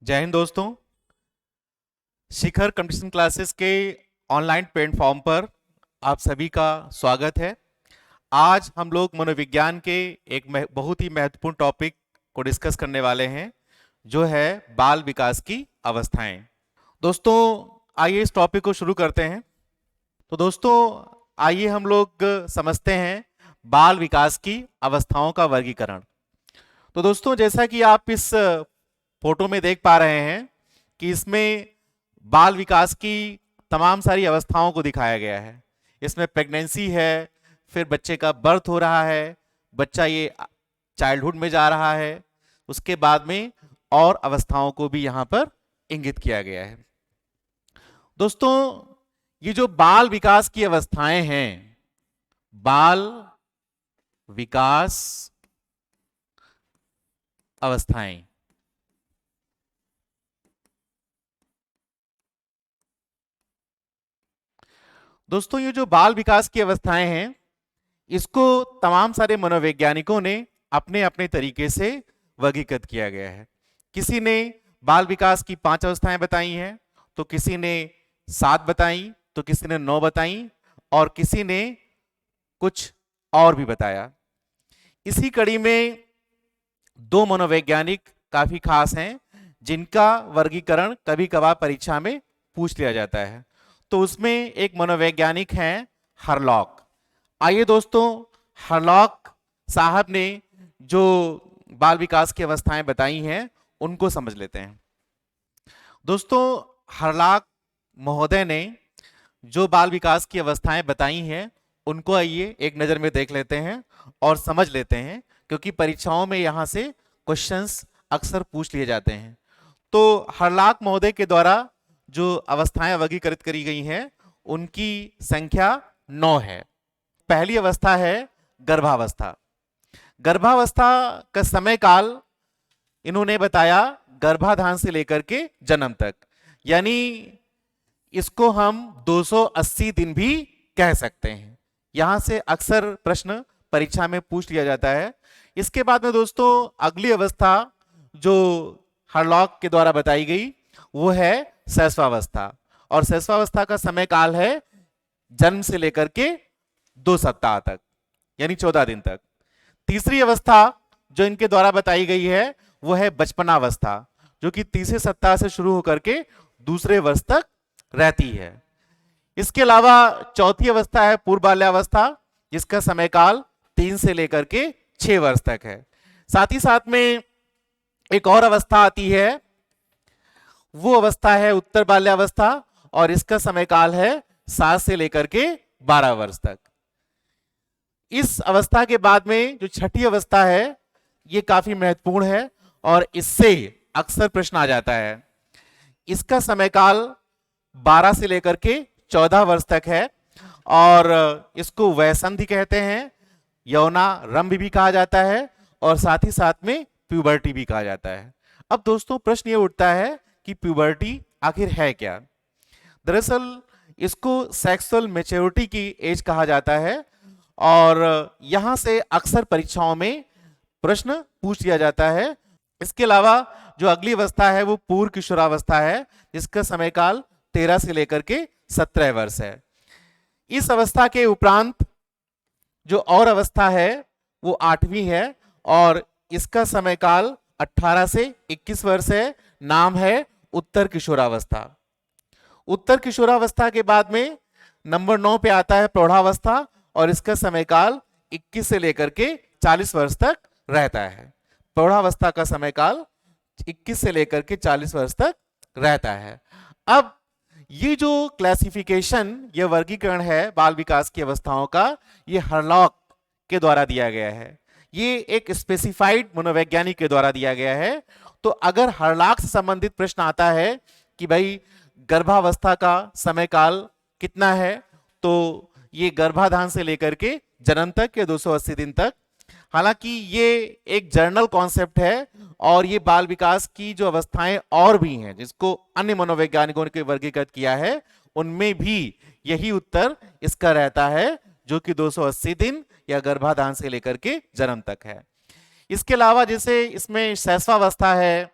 जय हिंद दोस्तों। शिखर competition classes के ऑनलाइन प्लेटफॉर्म पर आप सभी का स्वागत है। आज हम लोग मनोविज्ञान के एक बहुत ही महत्वपूर्ण टॉपिक को डिस्कस करने वाले हैं, जो है बाल विकास की अवस्थाएं। दोस्तों, आइए इस टॉपिक को शुरू करते हैं। तो दोस्तों, आइए हम लोग समझते हैं बाल विकास की अवस्थाओं का वर्गीकरण। तो दोस्तों, जैसा कि आप इस फोटो में देख पा रहे हैं कि इसमें बाल विकास की तमाम सारी अवस्थाओं को दिखाया गया है। इसमें प्रेगनेंसी है, फिर बच्चे का बर्थ हो रहा है, बच्चा ये चाइल्डहुड में जा रहा है, उसके बाद में और अवस्थाओं को भी यहां पर इंगित किया गया है। दोस्तों, ये जो बाल विकास की अवस्थाएं हैं, बाल विकास अवस्थाएं, दोस्तों ये जो बाल विकास की अवस्थाएं हैं, इसको तमाम सारे मनोवैज्ञानिकों ने अपने अपने तरीके से वर्गीकृत किया गया है। किसी ने बाल विकास की 5 अवस्थाएं बताई हैं, तो किसी ने 7 बताई, तो किसी ने 9 बताई, और किसी ने कुछ और भी बताया। इसी कड़ी में 2 मनोवैज्ञानिक काफी खास हैं, जिनका वर्गीकरण कभी कभार परीक्षा में पूछ लिया जाता है। तो उसमें एक मनोवैज्ञानिक हैं हरलॉक। आइए दोस्तों, हरलॉक साहब ने जो बाल विकास की अवस्थाएं बताई हैं उनको समझ लेते हैं। दोस्तों, हरलॉक महोदय ने जो बाल विकास की अवस्थाएं बताई हैं उनको आइए एक नजर में देख लेते हैं और समझ लेते हैं, क्योंकि परीक्षाओं में यहां से क्वेश्चंस अक्सर पूछ लिए जाते हैं। तो हरलॉक महोदय के द्वारा जो अवस्थाएं वर्गीकृत करी गई हैं उनकी संख्या 9 है। पहली अवस्था है गर्भावस्था। गर्भावस्था का समय काल इन्होंने बताया गर्भाधान से लेकर के जन्म तक, यानी इसको हम 280 दिन भी कह सकते हैं। यहां से अक्सर प्रश्न परीक्षा में पूछ लिया जाता है। इसके बाद में दोस्तों अगली अवस्था जो हरलॉक के द्वारा बताई गई वो है शैशवावस्था, और शैशवावस्था का समय काल है जन्म से लेकर के 2 सप्ताह तक, यानी 14 दिन तक। तीसरी अवस्था जो इनके द्वारा बताई गई है वो है बचपनावस्था, जो कि तीसरे सप्ताह से शुरू होकर के दूसरे वर्ष तक रहती है। इसके अलावा चौथी अवस्था है पूर्व बाल्यावस्था, जिसका समय काल 3 से लेकर के 6 वर्ष तक है। साथ ही साथ में एक और अवस्था आती है, वो अवस्था है उत्तर बाल्यावस्था, और इसका समय काल है 7 से लेकर के 12 वर्ष तक। इस अवस्था के बाद में जो छठी अवस्था है ये काफी महत्वपूर्ण है, और इससे अक्सर प्रश्न आ जाता है। इसका समय काल 12 से लेकर के 14 वर्ष तक है, और इसको वयसंधि कहते हैं, यौनारंभ भी कहा जाता है, और साथ ही साथ में प्यूबर्टी भी कहा जाता है। अब दोस्तों प्रश्न ये उठता है कि प्यूबर्टी आखिर है क्या। दरअसल इसको सेक्सुअल मैच्योरिटी की एज कहा जाता है, और यहां से अक्सर परीक्षाओं में प्रश्न पूछ लिया जाता है। इसके अलावा जो अगली अवस्था है वो पूर्व किशोरावस्था है, जिसका समय काल 13 से लेकर के 17 वर्ष है। इस अवस्था के उपरांत जो और अवस्था है वो 8वीं है, और इसका समय काल 18 से 21 वर्ष है। नाम है उत्तर किशोरावस्था। उत्तर किशोरावस्था के बाद में नंबर 9 पे आता है प्रौढ़ावस्था, और इसका समय काल 21 से लेकर के 40 वर्ष तक रहता है। प्रौढ़ावस्था का समय काल 21 से लेकर के 40 वर्ष तक रहता है। अब ये जो क्लासिफिकेशन, ये वर्गीकरण है बाल विकास की अवस्थाओं का, ये हरलॉक के द्वारा दिया गया है। ये एक स्पेसिफाइड मनोवैज्ञानिक के द्वारा दिया गया है। तो अगर हरलॉक से संबंधित प्रश्न आता है कि भाई गर्भावस्था का समय काल कितना है, तो ये गर्भाधान से लेकर के जन्म तक के 280 दिन तक। हालांकि ये एक जर्नल कॉन्सेप्ट है, और ये बाल विकास की जो अवस्थाएं और भी हैं जिसको अन्य मनोवैज्ञानिकों ने वर्गीकृत किया है, उनमें भी यही उत्तर इसका रहता है, जो कि 280 दिन या गर्भाधान से लेकर के जन्म तक है। इसके अलावा जैसे इसमें शैशवावस्था है,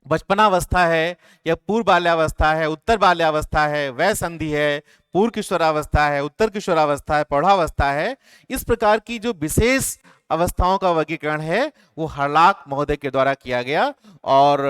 बचपनावस्था है या पूर्व बाल्यावस्था है, उत्तर बाल्यावस्था है, वय संधि है, पूर्व किशोरावस्था है, उत्तर किशोरावस्था है, प्रौढ़ावस्था है। इस प्रकार की जो विशेष अवस्थाओं का वर्गीकरण है वो हर्लाक महोदय के द्वारा किया गया और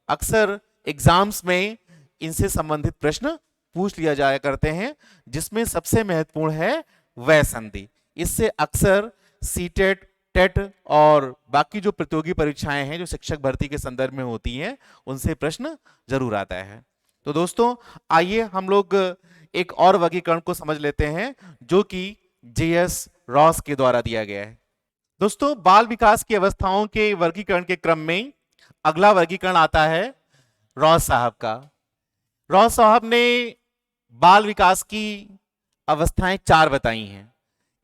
अक्सर एग्जाम्स में इनसे संबंधित प्रश्न पूछ लिया जाया करते हैं, जिसमें सबसे महत्वपूर्ण है वय संधि। इससे अक्सर सीटेट, टेट और बाकी जो प्रतियोगी परीक्षाएं हैं जो शिक्षक भर्ती के संदर्भ में होती हैं उनसे प्रश्न जरूर आता है। तो दोस्तों आइए हम लोग एक और वर्गीकरण को समझ लेते हैं जो कि जेएस रॉस के द्वारा दिया गया है। दोस्तों बाल विकास की अवस्थाओं के वर्गीकरण के क्रम में अगला वर्गीकरण आता है रॉस साहब का। रॉस साहब ने बाल विकास की अवस्थाएं 4 बताई हैं।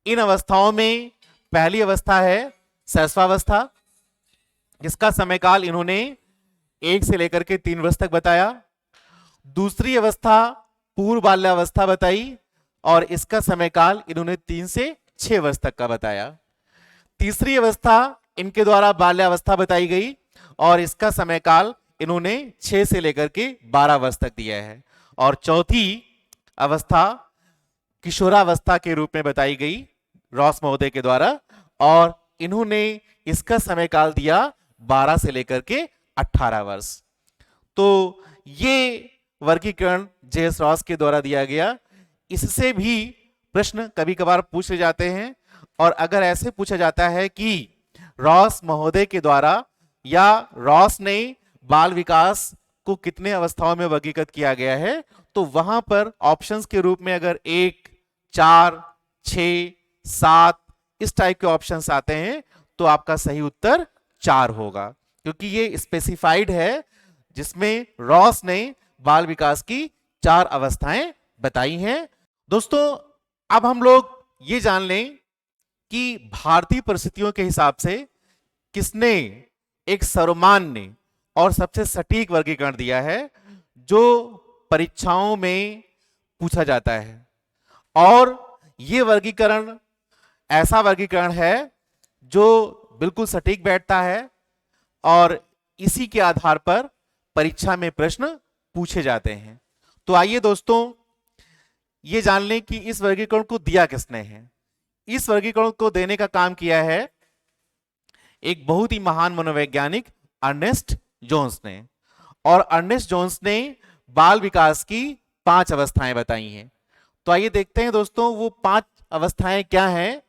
इन अवस्थाओं में पहली अवस्था है शैशवावस्था, जिसका समयकाल इन्होंने 1 से लेकर के 3 वर्ष तक बताया। दूसरी अवस्था पूर्व बाल्यावस्था बताई और इसका समयकाल इन्होंने 3 से 6 वर्ष तक का बताया। तीसरी अवस्था इनके द्वारा बाल्यावस्था बताई गई और इसका समयकाल इन्होंने 6 से लेकर के 12 वर्ष तक दिया है। और चौथी अवस्था किशोरावस्था के रूप में बताई गई रॉस महोदय के द्वारा और इन्होंने इसका समयकाल दिया 12 से लेकर के 18 वर्ष। तो ये वर्गीकरण जेएस रॉस के द्वारा दिया गया। इससे भी प्रश्न कभी कभार पूछे जाते हैं और अगर ऐसे पूछा जाता है कि रॉस महोदय के द्वारा या रॉस ने बाल विकास को कितने अवस्थाओं में वर्गीकृत किया गया है, तो वहां पर ऑप्शंस के रूप में अगर 1, 4, 6, 7 इस टाइप के ऑप्शंस आते हैं तो आपका सही उत्तर 4 होगा, क्योंकि ये स्पेसिफाइड है जिसमें रॉस ने बाल विकास की 4 अवस्थाएं बताई हैं। दोस्तों अब हम लोग ये जान लें कि भारतीय परिस्थितियों के हिसाब से किसने एक सर्वमान्य और सबसे सटीक वर्गीकरण दिया है जो परीक्षाओं में पूछा जाता है। और ये वर्गीकरण ऐसा वर्गीकरण है जो बिल्कुल सटीक बैठता है और इसी के आधार पर परीक्षा में प्रश्न पूछे जाते हैं। तो आइए दोस्तों ये जान लें कि इस वर्गीकरण को दिया किसने है। इस वर्गीकरण को देने का काम किया है एक बहुत ही महान मनोवैज्ञानिक अर्नेस्ट जोन्स ने। और अर्नेस्ट जोन्स ने बाल विकास की 5 अवस्थाएं बताई हैं। तो आइए देखते हैं दोस्तों वो 5 अवस्थाएं क्या हैं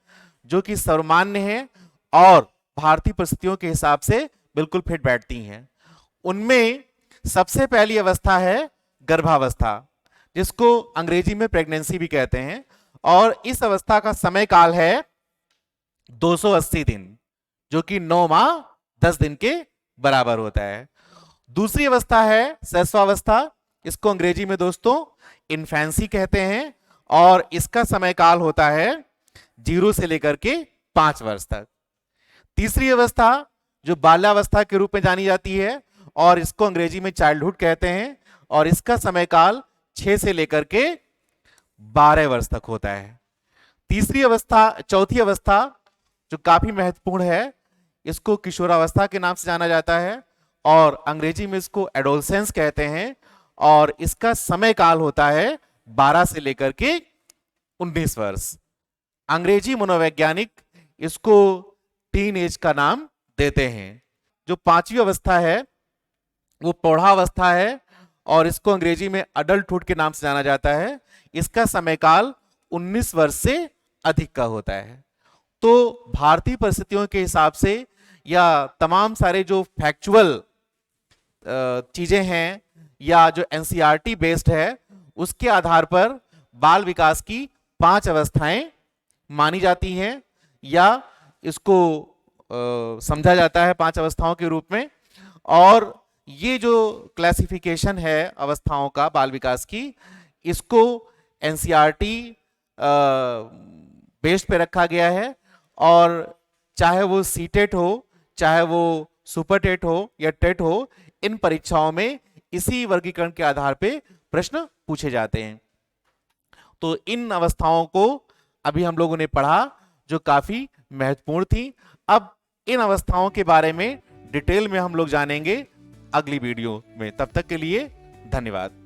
जो कि सर्वमान्य हैं और भारतीय परिस्थितियों के हिसाब से बिल्कुल फिट बैठती हैं। उनमें सबसे पहली अवस्था है गर्भावस्था, जिसको अंग्रेजी में प्रेगनेंसी भी कहते हैं और इस अवस्था का समय काल है 280 दिन, जो कि 9 माह 10 दिन के बराबर होता है। दूसरी अवस्था है शैशवावस्था, इसको अंग्रेजी में दोस्तों इन्फेंसी कहते हैं और इसका समय काल होता है 0 से लेकर के 5 वर्ष तक। तीसरी अवस्था जो बाल्यावस्था के रूप में जानी जाती है और इसको अंग्रेजी में चाइल्डहुड कहते हैं और इसका समय काल 6 से लेकर के 12 वर्ष तक होता है। चौथी अवस्था जो काफी महत्वपूर्ण है, इसको किशोरावस्था के नाम से जाना जाता है और अंग्रेजी में इसको एडोलसेंस कहते हैं और इसका समय काल होता है 12 से लेकर के 19 वर्ष। अंग्रेजी मनोवैज्ञानिक इसको टीन एज का नाम देते हैं। जो 5वीं अवस्था है वो प्रौढ़ावस्था है और इसको अंग्रेजी में अडल्टहुड के नाम से जाना जाता है। इसका समय काल 19 वर्ष से अधिक का होता है। तो भारतीय परिस्थितियों के हिसाब से या तमाम सारे जो फैक्चुअल चीजें हैं या जो एनसीईआरटी बेस्ड है उसके आधार पर बाल विकास की 5 अवस्थाएं मानी जाती हैं या इसको समझा जाता है 5 अवस्थाओं के रूप में। और ये जो क्लासिफिकेशन है अवस्थाओं का बाल विकास की, इसको एनसीईआरटी बेस्ड पे रखा गया है और चाहे वो सीटेट हो, चाहे वो सुपर टेट हो या टेट हो, इन परीक्षाओं में इसी वर्गीकरण के आधार पे प्रश्न पूछे जाते हैं। तो इन अवस्थाओं को अभी हम लोगों ने पढ़ा जो काफी महत्वपूर्ण थी। अब इन अवस्थाओं के बारे में डिटेल में हम लोग जानेंगे अगली वीडियो में। तब तक के लिए धन्यवाद।